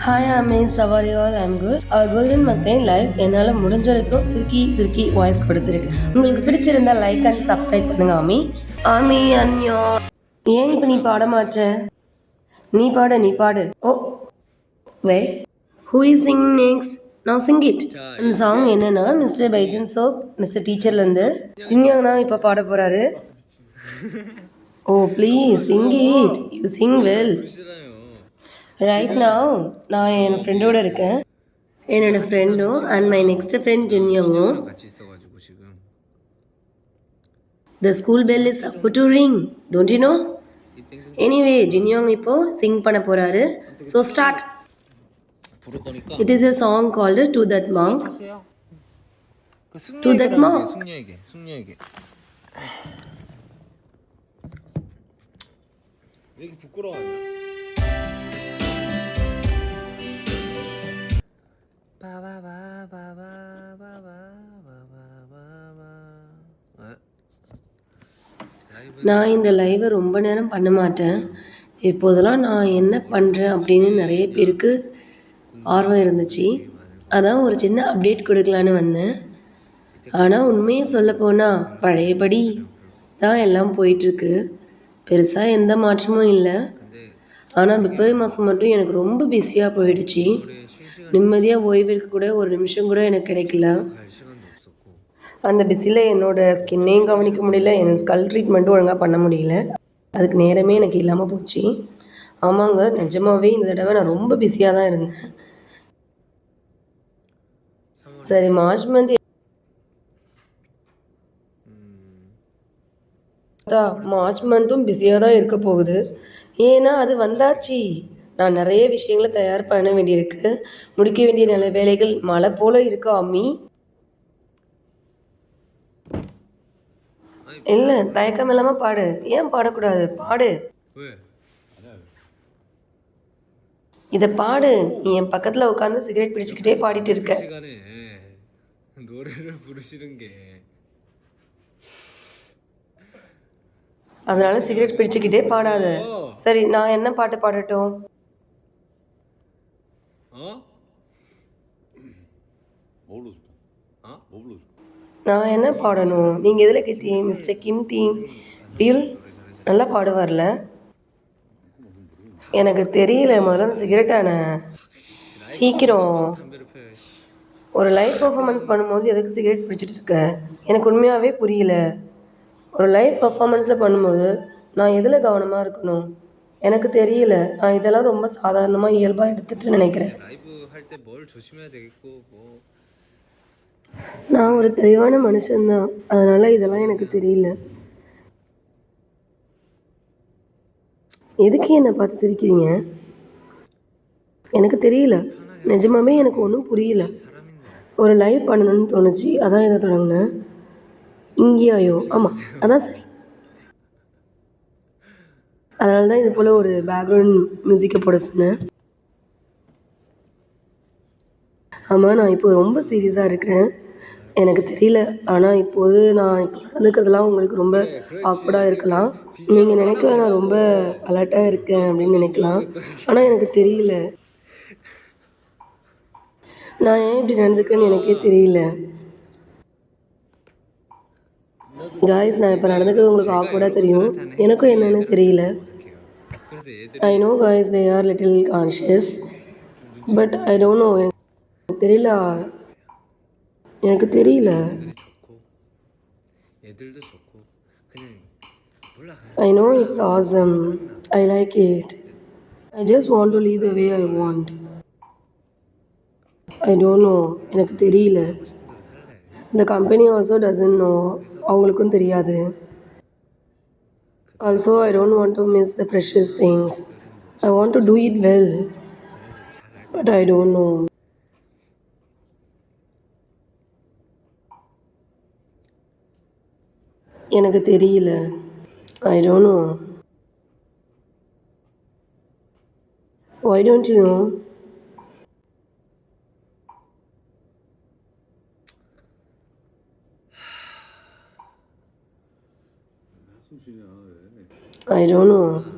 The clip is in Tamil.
ஹாய் அமேஸ் சவாரி ஆல் ஐம் குட் அவர் கோல்டன் மக்களின் லைவ் என்னால் முடிஞ்ச வரைக்கும் சுருக்கி வாய்ஸ் கொடுத்துருக்கு. உங்களுக்கு பிடிச்சிருந்தா லைக் அண்ட் சப்ஸ்கிரைப் பண்ணுங்க ஆமி அன்யோ. ஏன் இப்போ நீ பாட மாட்ட? நீ பாடு. Oh way who is sing next? Now sing it. அந்த சாங் என்னன்னா மிஸ்டர் பைஜன் சோப் மிஸ்டர் டீச்சர்லேருந்து ஜின்யாங்கனா இப்போ பாட போகிறாரு. Oh please sing it, you sing well. Right now நான் என் ஃப்ரெண்டோட இருக்கேன். என்னோட ஃப்ரெண்டும் அண்ட் மை நெக்ஸ்ட் ஃப்ரெண்ட் ஜின்யோங்கும். The school bell is about to ring. Don't you know? Anyway, ஜின்யோங் இப்போ சிங் பண்ண போறாரு. So start. It is a song called To That Monk. To That Monk. 숙녀에게. 왜 이렇게 부끄러워하냐? நான் இந்த லைவை ரொம்ப நேரம் பண்ண மாட்டேன். இப்போதெல்லாம் நான் என்ன பண்ணுறேன் அப்படின்னு நிறைய பேருக்கு ஆர்வம் இருந்துச்சு. அதான் ஒரு சின்ன அப்டேட் கொடுக்கலான்னு வந்தேன். ஆனால் உண்மையை சொல்லப்போனால் பழையபடி தான் எல்லாம் போயிட்டுருக்கு. பெருசாக எந்த மாற்றமும் இல்லை. ஆனால் பிப்ரவரி மாதம் மட்டும் எனக்கு ரொம்ப பிஸியாக போயிடுச்சு. நிம்மதியாக ஓய்விற்கு கூட ஒரு நிமிஷம் கூட எனக்கு கிடைக்கல. அந்த பிஸியில் என்னோடய ஸ்கின்னையும் கவனிக்க முடியல, என் ஸ்கல் ட்ரீட்மெண்ட்டும் ஒழுங்காக பண்ண முடியல. அதுக்கு நேரமே எனக்கு இல்லாமல் போச்சு. ஆமாங்க, நிஜமாகவே இந்த தடவை நான் ரொம்ப பிஸியாக தான் இருந்தேன். சரி, மார்ச் மந்த்தும் பிஸியாக தான் இருக்க போகுது. ஏன்னா அது வந்தாச்சு. நான் நிறைய விஷயங்களை தயார் பண்ண வேண்டியிருக்கு. முடிக்க வேண்டிய நல்ல வேலைகள் மழை போல் இருக்கா அம்மி. இல்லை, தயக்கம் இல்லாமல் பாடு. ஏன் பாடக்கூடாது? பாடு. இதை பாடு. நீ என் பக்கத்தில் உட்காந்து சிகரெட் பிடிச்சிக்கிட்டே பாடிட்டு இருக்க. அதனால சிகரெட் பிடிச்சிக்கிட்டே பாடாத. சரி, நான் என்ன பாட்டு பாடட்டும்? நான் என்ன பாடணும்? நீங்கள் எதில் கேட்டீங்க? மிஸ்டர் கிம் தீங் பியூல் நல்லா பாடுவார்ல. எனக்கு தெரியல. முதல்ல அந்த சிகரெட்டான சீக்கிரம் ஒரு லைவ் பர்ஃபார்மன்ஸ் பண்ணும்போது எதுக்கு சிகரெட் பிடிச்சிட்டு இருக்க? எனக்கு உண்மையாகவே புரியல. ஒரு லைவ் பர்ஃபார்மன்ஸில் பண்ணும்போது நான் எதில் கவனமாக இருக்கணும் எனக்கு தெரியல. நான் இதெல்லாம் ரொம்ப சாதாரணமாக இயல்பாக எடுத்துகிட்டு நினைக்கிறேன். நான் ஒரு தெளிவான மனுஷன்தான், அதனால் இதெல்லாம் எனக்கு தெரியல. எதுக்கு என்னை பார்த்து சிரிக்கிறீங்க? எனக்கு தெரியல. நிஜமாவே எனக்கு ஒன்றும் புரியல. ஒரு லைவ் பண்ணணும்னு தோணுச்சு, அதான் இதை தொடங்கினேன். இங்கேயாயோ? ஆமாம், அதான் சரி. அதனால தான் இது போல் ஒரு பேக்ரவுண்ட் மியூசிக்கை போட சொன்னேன். ஆமாம், நான் இப்போ ரொம்ப சீரியஸாக இருக்கிறேன். எனக்கு தெரியல. ஆனால் இப்போது நான் இப்போ நடந்துக்கிறதுலாம் உங்களுக்கு ரொம்ப ஆக்வர்டாக இருக்கலாம். நீங்கள் நினைக்கலாம் நான் ரொம்ப அலர்ட்டாக இருக்கேன் அப்படின்னு நினைக்கலாம். ஆனால் எனக்கு தெரியல. நான் ஏன் இப்படி நடந்துக்கிறேன்னு எனக்கே தெரியல. காய்ஸ், நான் இப்போ நடந்துக்கிறது உங்களுக்கு ஆக்வர்டாக தெரியும். எனக்கும் என்னென்னு தெரியல. I know guys, they are little conscious, but I don't know. எனக்கு தெரியல. I know it's awesome. I like it. I just want to live the way I want. I don't know. எனக்கு தெரியல. The company also doesn't know. அவங்களுக்கும் தெரியாது. Also, I don't want to miss the precious things. I want to do it well, but I don't know. எனக்கு தெரியல. I don't know. Why don't you know? I don't know.